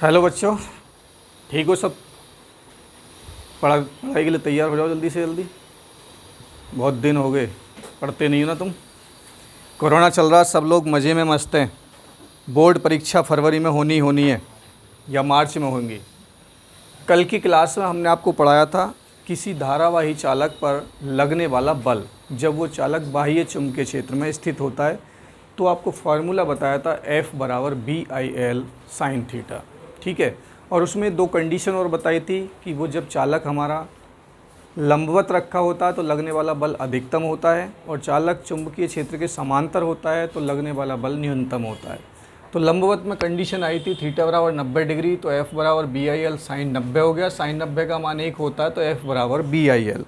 Hello बच्चों, ठीक हो सब? पढ़ाई के लिए तैयार हो जाओ जल्दी से जल्दी। बहुत दिन हो गए, पढ़ते नहीं हो ना तुम। कोरोना चल रहा, सब लोग मज़े में मस्त हैं। बोर्ड परीक्षा फरवरी में होनी है या मार्च में होंगी। कल की क्लास में हमने आपको पढ़ाया था किसी धारावाही चालक पर लगने वाला बल जब वो चालक बाह्य चुंबकीय क्षेत्र में स्थित होता है तो आपको फार्मूला बताया था F बराबर BIL साइन थीटा। ठीक है, और उसमें दो कंडीशन और बताई थी कि वो जब चालक हमारा लंबवत रखा होता है तो लगने वाला बल अधिकतम होता है, और चालक चुंबकीय क्षेत्र के समांतर होता है तो लगने वाला बल न्यूनतम होता है। तो लंबवत में कंडीशन आई थी थीटा बराबर 90 डिग्री, तो F बराबर BIL साइन 90 हो गया। साइन 90 का मान 1 होता है तो F बराबर BIL।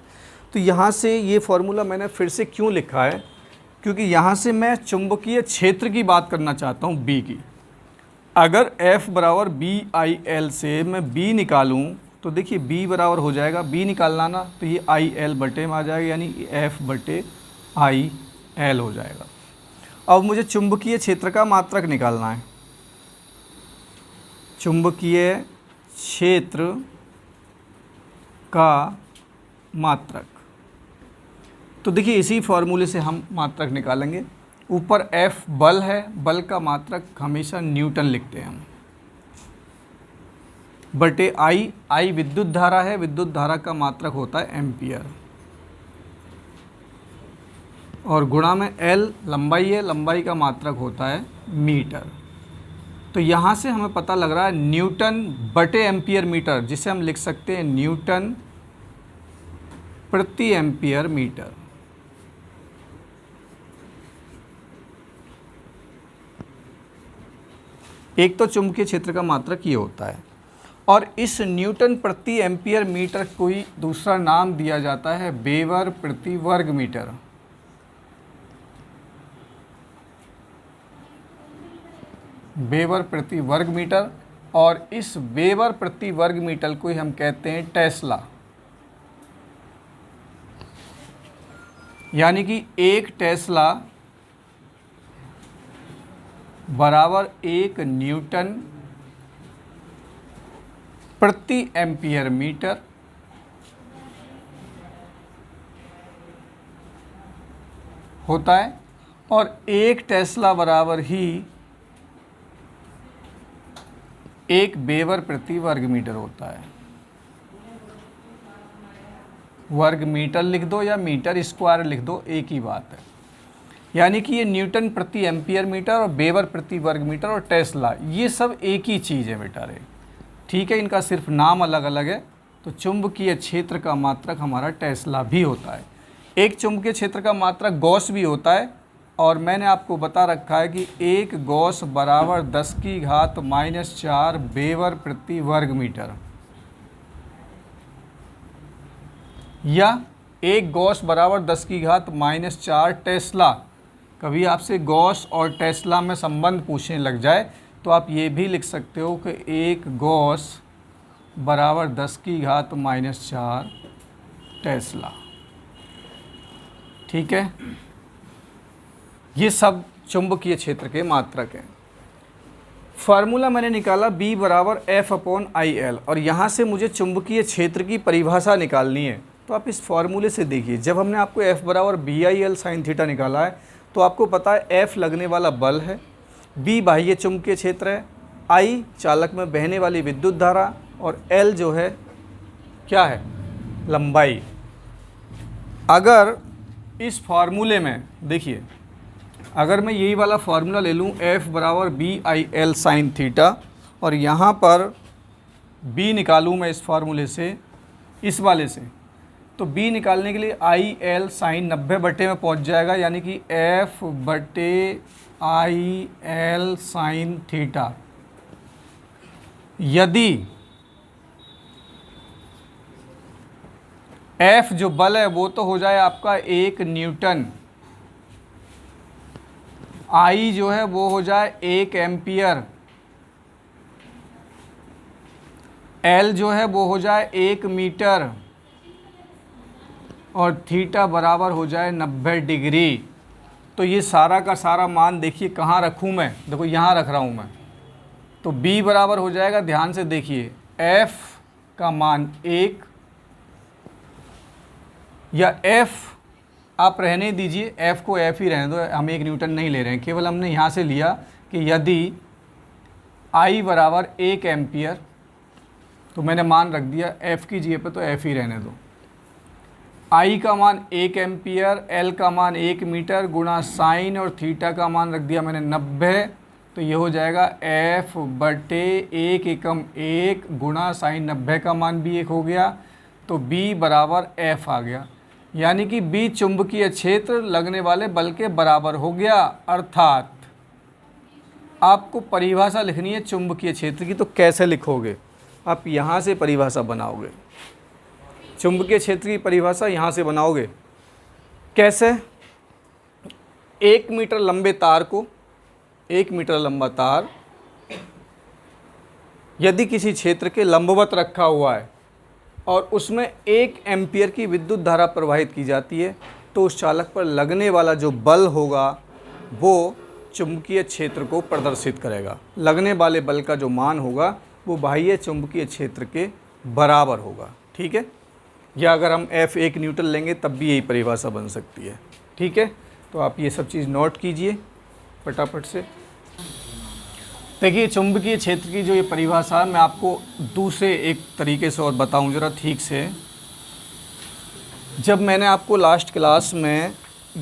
तो यहाँ से ये फार्मूला मैंने फिर से क्यों लिखा है, क्योंकि यहाँ से मैं चुंबकीय क्षेत्र की बात करना चाहता हूँ, B की। अगर F बराबर BIL से मैं B निकालूँ तो देखिए B बराबर हो जाएगा, B निकालना ना तो ये IL बटे में आ जाएगा, यानी F बटे IL हो जाएगा। अब मुझे चुंबकीय क्षेत्र का मात्रक निकालना है। चुंबकीय क्षेत्र का मात्रक, तो देखिए इसी फॉर्मूले से हम मात्रक निकालेंगे। ऊपर F बल है, बल का मात्रक हमेशा न्यूटन लिखते हैं हम, बटे I विद्युत धारा है, विद्युत धारा का मात्रक होता है एम्पियर, और गुणा में L लंबाई है, लंबाई का मात्रक होता है मीटर। तो यहाँ से हमें पता लग रहा है न्यूटन बटे एम्पियर मीटर, जिसे हम लिख सकते हैं न्यूटन प्रति एम्पियर मीटर। एक तो चुंबकीय क्षेत्र का मात्रक ये होता है, और इस न्यूटन प्रति एम्पियर मीटर को ही दूसरा नाम दिया जाता है वेबर प्रति वर्ग मीटर। वेबर प्रति वर्ग मीटर, और इस वेबर प्रति वर्ग मीटर को ही हम कहते हैं टेस्ला। यानी कि एक टेस्ला बराबर 1 न्यूटन प्रति एम्पियर मीटर होता है, और एक टेस्ला बराबर ही 1 वेबर प्रति वर्ग मीटर होता है। वर्ग मीटर लिख दो या मीटर स्क्वायर लिख दो, एक ही बात है। यानी कि ये न्यूटन प्रति एम्पियर मीटर और वेबर प्रति वर्ग मीटर और टेस्ला, ये सब एक ही चीज़ है बेटा रे। ठीक है, इनका सिर्फ नाम अलग अलग है। तो चुंबकीय क्षेत्र का मात्रक हमारा टेस्ला भी होता है। एक चुंबकीय क्षेत्र का मात्रक गॉस भी होता है, और मैंने आपको बता रखा है कि 1 गॉस बराबर 10⁻⁻⁴ वेबर प्रति वर्ग मीटर, या 1 गॉस बराबर 10⁻⁻⁴ टेस्ला। कभी आपसे गॉस और टेस्ला में संबंध पूछने लग जाए तो आप ये भी लिख सकते हो कि 1 गॉस बराबर 10⁻⁻⁴ टेस्ला। ठीक है, ये सब चुंबकीय क्षेत्र के मात्रक हैं। फार्मूला मैंने निकाला B बराबर F/IL, और यहाँ से मुझे चुंबकीय क्षेत्र की परिभाषा निकालनी है। तो आप इस फार्मूले से देखिए, जब हमने आपको F बराबर BIL साइन थीटा निकाला है तो आपको पता है F लगने वाला बल है, B बाह्य चुंबकीय क्षेत्र है, I चालक में बहने वाली विद्युत धारा, और L जो है क्या है, लंबाई। अगर इस फार्मूले में देखिए, अगर मैं यही वाला फार्मूला ले लूँ F बराबर BIL साइन थीटा, और यहाँ पर B निकालूँ मैं इस फार्मूले से, इस वाले से, तो B निकालने के लिए IL साइन 90 बटे में पहुँच जाएगा, यानी कि F बटे IL साइन थीटा। यदि F जो बल है वो तो हो जाए आपका 1 न्यूटन, I जो है वो हो जाए 1 एम्पियर, L जो है वो हो जाए 1 मीटर, और थीटा बराबर हो जाए 90 डिग्री। तो ये सारा का सारा मान देखिए कहाँ रखूँ मैं, देखो यहाँ रख रहा हूँ मैं। तो B बराबर हो जाएगा, ध्यान से देखिए, F का मान 1 या F आप रहने दीजिए, F को F ही रहने दो, हम 1 न्यूटन नहीं ले रहे हैं, केवल हमने यहाँ से लिया कि यदि I बराबर 1 एम्पियर, तो मैंने मान रख दिया F की जगह पे, तो F ही रहने दो। I का मान 1 एम्पियर, L का मान 1 मीटर गुणा साइन और थीटा का मान रख दिया मैंने 90, तो ये हो जाएगा F बटे 1 एकम 1 गुणा साइन 90 का मान भी 1 हो गया, तो B बराबर F आ गया। यानी कि B चुंबकीय क्षेत्र लगने वाले बल के बराबर हो गया। अर्थात आपको परिभाषा लिखनी है चुंबकीय क्षेत्र की, तो कैसे लिखोगे? आप यहाँ से परिभाषा बनाओगे, चुंबकीय क्षेत्र की परिभाषा यहाँ से बनाओगे। कैसे? 1 मीटर लंबे तार को, 1 मीटर लंबा तार यदि किसी क्षेत्र के लंबवत रखा हुआ है और उसमें 1 एम्पियर की विद्युत धारा प्रवाहित की जाती है, तो उस चालक पर लगने वाला जो बल होगा वो चुंबकीय क्षेत्र को प्रदर्शित करेगा। लगने वाले बल का जो मान होगा वो बाह्य चुंबकीय क्षेत्र के बराबर होगा। ठीक है, या अगर हम F 1 न्यूटन लेंगे तब भी यही परिभाषा बन सकती है। ठीक है, तो आप ये सब चीज़ नोट कीजिए फटाफट से। देखिए, चुंबकीय क्षेत्र की जो ये परिभाषा मैं आपको दूसरे एक तरीके से और बताऊं ज़रा ठीक से। जब मैंने आपको लास्ट क्लास में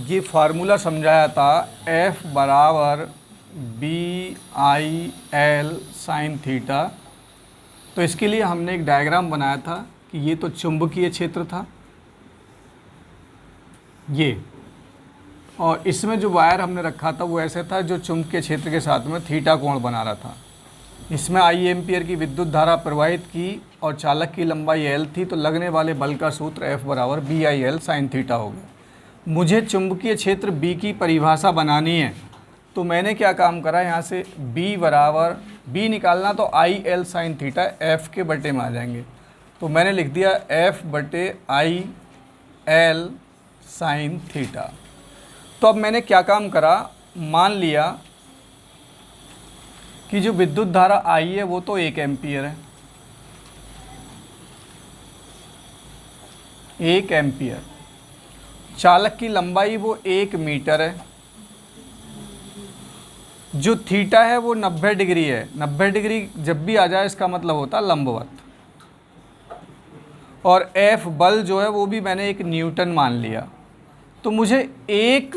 ये फार्मूला समझाया था F बराबर BI/L साइन थीटा, तो इसके लिए हमने एक डायग्राम बनाया था कि ये तो चुंबकीय क्षेत्र था ये, और इसमें जो वायर हमने रखा था वो ऐसे था जो चुंबकीय क्षेत्र के साथ में थीटा कोण बना रहा था। इसमें I एम्पियर की विद्युत धारा प्रवाहित की और चालक की लंबाई L थी, तो लगने वाले बल का सूत्र F बराबर BI/L साइन थीटा हो गया। मुझे चुंबकीय क्षेत्र B की परिभाषा बनानी है, तो मैंने क्या काम करा, यहाँ से B बराबर B निकालना तो I/L साइन थीटा F के बटे में आ जाएंगे, तो मैंने लिख दिया F बटे I/L साइन थीटा। तो अब मैंने क्या काम करा, मान लिया कि जो विद्युत धारा I है वो तो 1 एम्पियर है, 1 एम्पियर। चालक की लंबाई वो 1 मीटर है, जो थीटा है वो 90 डिग्री है। 90 डिग्री जब भी आ जाए इसका मतलब होता है लंबवत। और F बल जो है वो भी मैंने 1 न्यूटन मान लिया। तो मुझे 1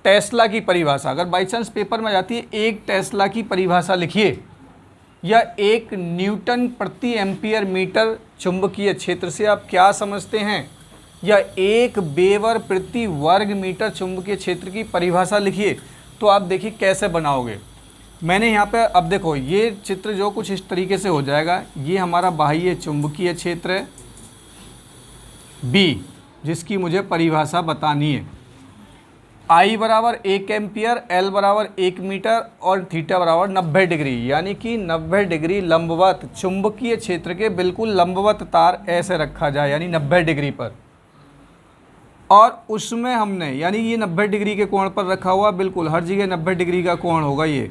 टेस्ला की परिभाषा, अगर बाई चांस पेपर में जाती है 1 टेस्ला की परिभाषा लिखिए, या 1 न्यूटन प्रति एम्पियर मीटर चुंबकीय क्षेत्र से आप क्या समझते हैं, या 1 वेबर प्रति वर्ग मीटर चुंबकीय क्षेत्र की परिभाषा लिखिए, तो आप देखिए कैसे बनाओगे। मैंने यहाँ पे अब देखो ये चित्र जो कुछ इस तरीके से हो जाएगा, ये हमारा बाह्य चुंबकीय क्षेत्र है B, जिसकी मुझे परिभाषा बतानी है। I बराबर 1 एम्पियर, L बराबर 1 मीटर और थीटा बराबर 90 डिग्री, यानी कि 90 डिग्री लंबवत चुंबकीय क्षेत्र के बिल्कुल लंबवत तार ऐसे रखा जाए, यानी 90 डिग्री पर, और उसमें हमने यानी ये 90 डिग्री के कोण पर रखा हुआ, बिल्कुल हर जगह 90 डिग्री का कोण होगा ये,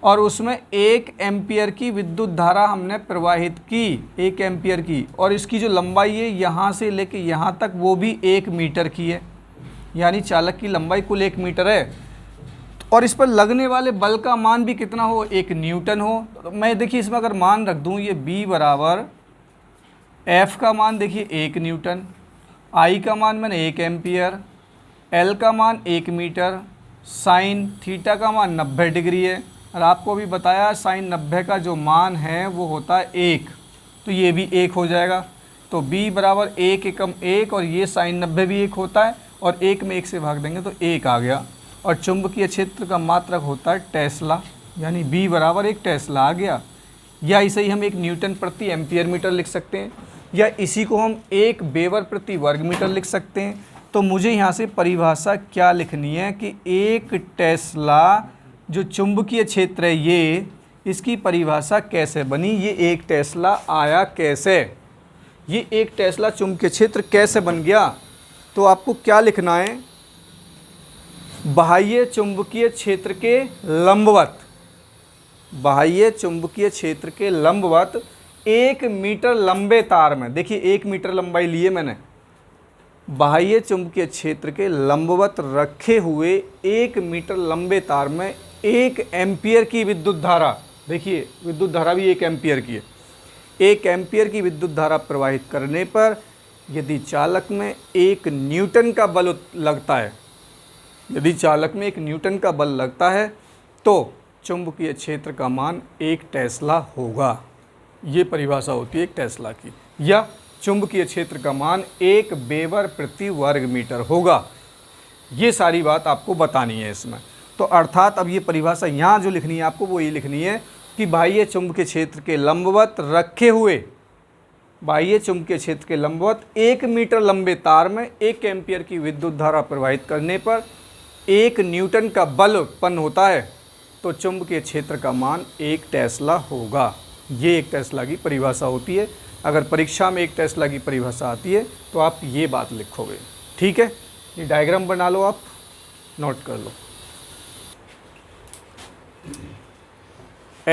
और उसमें 1 एम्पियर की विद्युत धारा हमने प्रवाहित की, 1 एम्पियर की, और इसकी जो लंबाई है यहाँ से लेके यहाँ तक वो भी 1 मीटर की है, यानी चालक की लंबाई कुल 1 मीटर है। और इस पर लगने वाले बल का मान भी कितना हो, 1 न्यूटन हो। तो मैं देखिए इसमें अगर मान रख दूँ, ये B बराबर F का मान देखिए 1 न्यूटन, I का मान मैंने 1 एम्पियर, L का मान 1 मीटर, साइन थीटा का मान 90 डिग्री है, और आपको भी बताया साइन 90 का जो मान है वो होता है 1, तो ये भी 1 हो जाएगा। तो B बराबर 1 एकम 1, और ये साइन 90 भी 1 होता है, और 1 में 1 से भाग देंगे तो 1 आ गया। और चुंबकीय क्षेत्र का मात्रक होता है टेस्ला, यानी B बराबर 1 टेस्ला आ गया। या इसे ही हम 1 न्यूटन प्रति एम्पियर मीटर लिख सकते हैं, या इसी को हम 1 वेबर प्रति वर्ग मीटर लिख सकते हैं। तो मुझे यहाँ से परिभाषा क्या लिखनी है कि 1 टेस्ला जो चुंबकीय क्षेत्र है ये, इसकी परिभाषा कैसे बनी, ये 1 टेस्ला आया कैसे, ये 1 टेस्ला चुंबकीय क्षेत्र कैसे बन गया। तो आपको क्या लिखना है, बाह्य चुंबकीय क्षेत्र के लंबवत बाह्य चुंबकीय क्षेत्र के लंबवत 1 मीटर लंबे तार में, देखिए 1 मीटर लंबाई लिए मैंने, बाह्य चुंबकीय क्षेत्र के लंबवत रखे हुए 1 मीटर लंबे तार में 1 एम्पियर की विद्युत धारा, देखिए विद्युत धारा भी 1 एम्पियर की है, 1 एम्पियर की विद्युत धारा प्रवाहित करने पर यदि चालक में 1 न्यूटन का बल लगता है, यदि चालक में 1 न्यूटन का बल लगता है तो चुंबकीय क्षेत्र का मान 1 टेस्ला होगा। ये परिभाषा होती है एक टेस्ला की। या चुंबकीय क्षेत्र का मान 1 वेबर प्रति वर्ग मीटर होगा। ये सारी बात आपको बतानी है इसमें। तो अर्थात अब ये परिभाषा यहाँ जो लिखनी है आपको वो ये लिखनी है कि बाह्य चुंबकीय क्षेत्र के लंबवत रखे हुए, बाह्य चुंबकीय क्षेत्र के लंबवत 1 मीटर लंबे तार में 1 एम्पियर की विद्युत धारा प्रवाहित करने पर 1 न्यूटन का बल उत्पन्न होता है तो चुंबकीय क्षेत्र का मान 1 टेस्ला होगा। ये 1 टेस्ला की परिभाषा होती है। अगर परीक्षा में 1 टेस्ला की परिभाषा आती है तो आप ये बात लिखोगे, ठीक है। ये डायग्राम बना लो, आप नोट कर लो।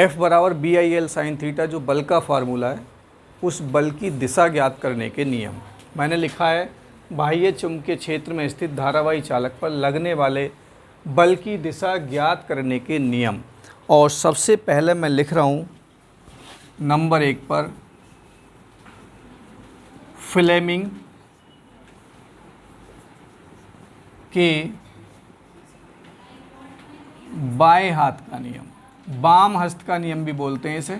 F बराबर BIL साइन थीटा जो बल का फार्मूला है, उस बल की दिशा ज्ञात करने के नियम मैंने लिखा है। बाह्य चुंबकीय क्षेत्र में स्थित धारावाही चालक पर लगने वाले बल की दिशा ज्ञात करने के नियम। और सबसे पहले मैं लिख रहा हूँ नंबर 1 पर फ्लेमिंग के बाएं हाथ का नियम, वाम हस्त का नियम भी बोलते हैं इसे,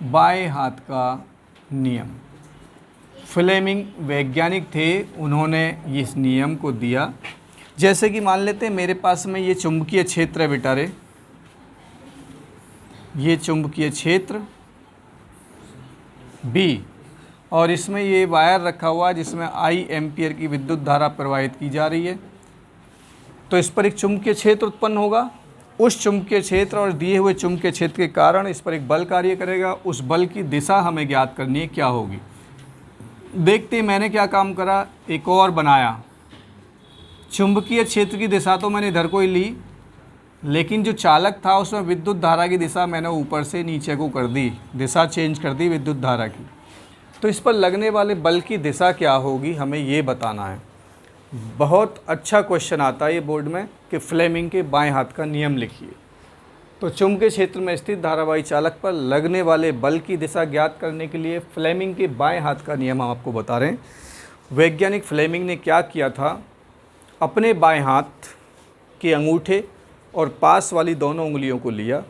बाएं हाथ का नियम। फ्लेमिंग वैज्ञानिक थे, उन्होंने इस नियम को दिया। जैसे कि मान लेते हैं मेरे पास में ये चुंबकीय क्षेत्र है बेटा रे, ये चुंबकीय क्षेत्र B और इसमें ये वायर रखा हुआ है जिसमें I एम्पियर की विद्युत धारा प्रवाहित की जा रही है। तो इस पर एक चुंबकीय क्षेत्र उत्पन्न होगा। उस चुंबकीय क्षेत्र और दिए हुए चुंबकीय क्षेत्र के कारण इस पर एक बल कार्य करेगा। उस बल की दिशा हमें ज्ञात करनी है क्या होगी। देखते मैंने क्या काम करा, एक और बनाया। चुंबकीय क्षेत्र की दिशा तो मैंने इधर को ही ली, लेकिन जो चालक था उसमें विद्युत धारा की दिशा मैंने ऊपर से नीचे को कर दी, दिशा चेंज कर दी विद्युत धारा की। तो इस पर लगने वाले बल की दिशा क्या होगी हमें ये बताना है। बहुत अच्छा क्वेश्चन आता है ये बोर्ड में कि फ्लेमिंग के बाएं हाथ का नियम लिखिए। तो चुंबकीय क्षेत्र में स्थित धारावाही चालक पर लगने वाले बल की दिशा ज्ञात करने के लिए फ्लेमिंग के बाएं हाथ का नियम हम आपको बता रहे हैं। वैज्ञानिक फ्लेमिंग ने क्या किया था, अपने बाएं हाथ के अंगूठे और पास वाली दोनों उंगलियों को लिया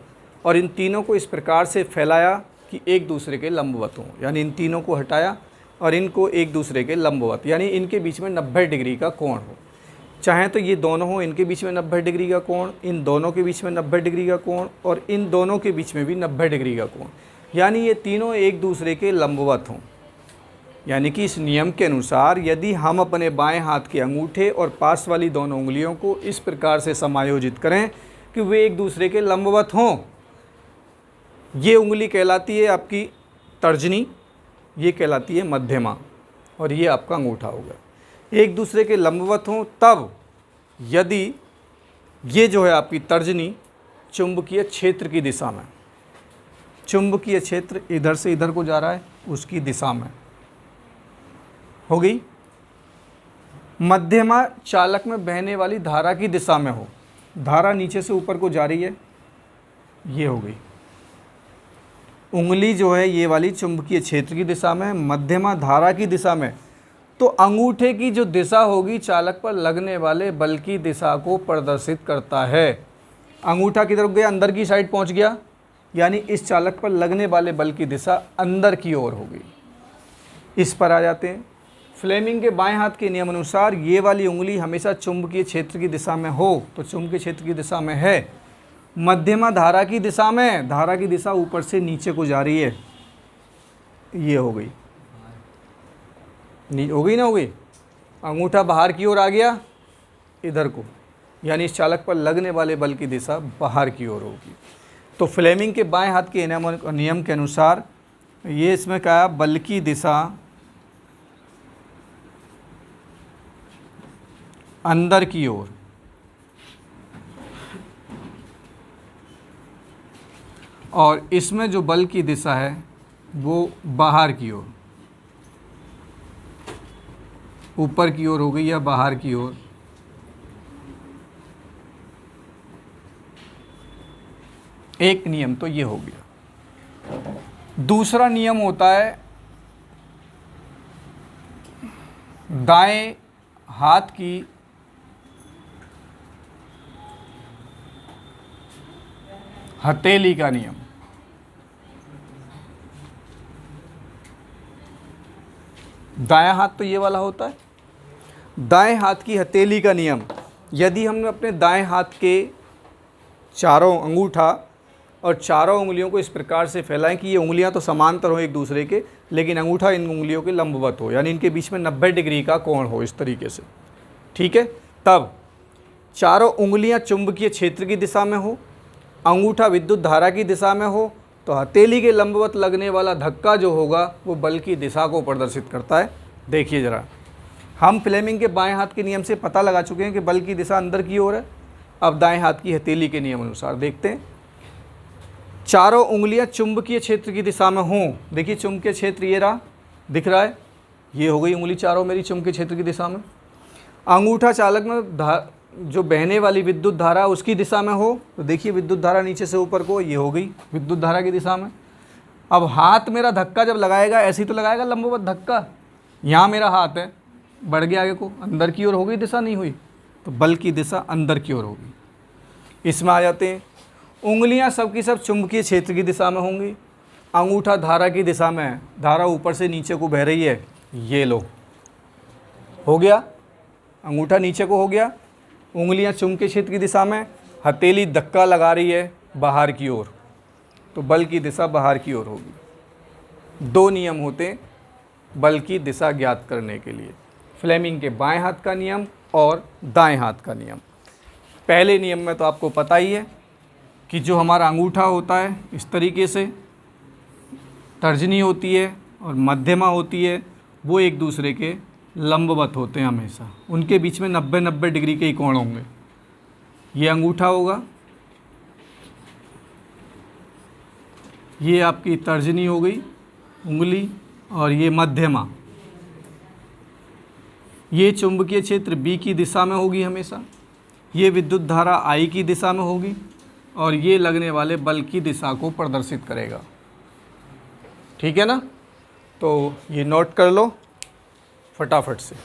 और इन तीनों को इस प्रकार से फैलाया कि एक दूसरे के लंबवत हों। यानी इन तीनों को हटाया और इनको एक दूसरे के लंबवत, यानी इनके बीच में 90 डिग्री का कोण हो। चाहे तो ये दोनों हो, इनके बीच में 90 डिग्री का कोण, इन दोनों के बीच में 90 डिग्री का कोण और इन दोनों के बीच में भी 90 डिग्री का कोण, यानी ये तीनों एक दूसरे के लंबवत हों। यानी कि इस नियम के अनुसार यदि हम अपने बाएं हाथ के अंगूठे और पास वाली दोनों उंगलियों को इस प्रकार से समायोजित करें कि वे एक दूसरे के लंबवत हों, ये उंगली कहलाती है आपकी तर्जनी, ये कहलाती है मध्यमा और ये आपका अंगूठा होगा। एक दूसरे के लंबवत हों तब यदि ये जो है आपकी तर्जनी चुंबकीय क्षेत्र की दिशा में, चुंबकीय क्षेत्र इधर से इधर को जा रहा है उसकी दिशा में हो गई, मध्यमा चालक में बहने वाली धारा की दिशा में हो, धारा नीचे से ऊपर को जा रही है, ये हो गई। उंगली जो है ये वाली चुंबकीय क्षेत्र की दिशा में, मध्यमा धारा की दिशा में। तो अंगूठे की जो दिशा होगी चालक पर लगने वाले बल की दिशा को प्रदर्शित करता है। अंगूठा किधर गया, अंदर की साइड पहुंच गया, यानी इस चालक पर लगने वाले बल की दिशा अंदर की ओर होगी। इस पर आ जाते हैं। फ्लेमिंग के बाएं हाथ के नियम अनुसार ये वाली उंगली हमेशा चुंबकीय क्षेत्र की दिशा में हो, तो चुंबकीय क्षेत्र की दिशा में है। मध्यमा धारा की दिशा में, धारा की दिशा ऊपर से नीचे को जा रही है, ये हो गई, हो गई ना, हो गई। अंगूठा बाहर की ओर आ गया इधर को, यानी इस चालक पर लगने वाले बल की दिशा बाहर की ओर होगी। तो फ्लेमिंग के बाएं हाथ के नियम के अनुसार ये इसमें क्या, बल की दिशा अंदर की ओर और इसमें जो बल की दिशा है वो बाहर की ओर, ऊपर की ओर हो गई या बाहर की ओर। एक नियम तो ये हो गया। दूसरा नियम होता है दाएं हाथ की हथेली का नियम। दायां हाथ तो ये वाला होता है। दाएं हाथ की हथेली का नियम, यदि हमने अपने दाएं हाथ के चारों अंगूठा और चारों उंगलियों को इस प्रकार से फैलाएं कि ये उंगलियां तो समांतर हो एक दूसरे के, लेकिन अंगूठा इन उंगलियों के लंबवत हो, यानी इनके बीच में 90 डिग्री का कोण हो, इस तरीके से, ठीक है। तब चारों उंगलियां चुंबकीय क्षेत्र की दिशा में हो, अंगूठा विद्युत धारा की दिशा में हो, तो हथेली के लंबवत लगने वाला धक्का जो होगा वो बल की दिशा को प्रदर्शित करता है। देखिए ज़रा, हम फ्लेमिंग के बाएं हाथ के नियम से पता लगा चुके हैं कि बल की दिशा अंदर की ओर है। अब दाएं हाथ की हथेली के नियम अनुसार देखते हैं। चारों उंगलियां चुंबकीय क्षेत्र की दिशा में हों, देखिए चुंबकीय क्षेत्र ये रहा, दिख रहा है, ये हो गई उंगली चारों मेरी चुंबकीय क्षेत्र की दिशा में। अंगूठा चालक में जो बहने वाली विद्युत धारा उसकी दिशा में हो, तो देखिए विद्युत धारा नीचे से ऊपर को, ये हो गई विद्युत धारा की दिशा में। अब हाथ मेरा धक्का जब लगाएगा, ऐसे ही तो लगाएगा लंबवत धक्का, यहाँ मेरा हाथ है, बढ़ गया आगे को, अंदर की ओर हो गई दिशा, नहीं हुई, तो बल की दिशा अंदर की ओर होगी। इसमें आ जाते हैं, उंगलियां सब की सब चुंबकीय क्षेत्र की दिशा में होंगी। अंगूठा धारा की दिशा में है, धारा ऊपर से नीचे को बह रही है, ये लो, हो गया, अंगूठा नीचे को हो गया, उंगलियां चुंबकीय क्षेत्र की दिशा में, हथेली धक्का लगा रही है बाहर की ओर, तो बल की दिशा बाहर की ओर होगी। दो नियम होते हैं बल की दिशा ज्ञात करने के लिए, फ्लेमिंग के बाएं हाथ का नियम और दाएं हाथ का नियम। पहले नियम में तो आपको पता ही है कि जो हमारा अंगूठा होता है इस तरीके से, तर्जनी होती है और मध्यमा होती है, वो एक दूसरे के लंबवत होते हैं हमेशा, उनके बीच में 90-90 डिग्री के ही कोण होंगे। ये अंगूठा होगा, ये आपकी तर्जनी हो गई उंगली, और ये मध्यमा, ये चुंबकीय क्षेत्र B की दिशा में होगी हमेशा, ये विद्युत धारा I की दिशा में होगी, और ये लगने वाले बल की दिशा को प्रदर्शित करेगा, ठीक है ना। तो ये नोट कर लो फटाफट से।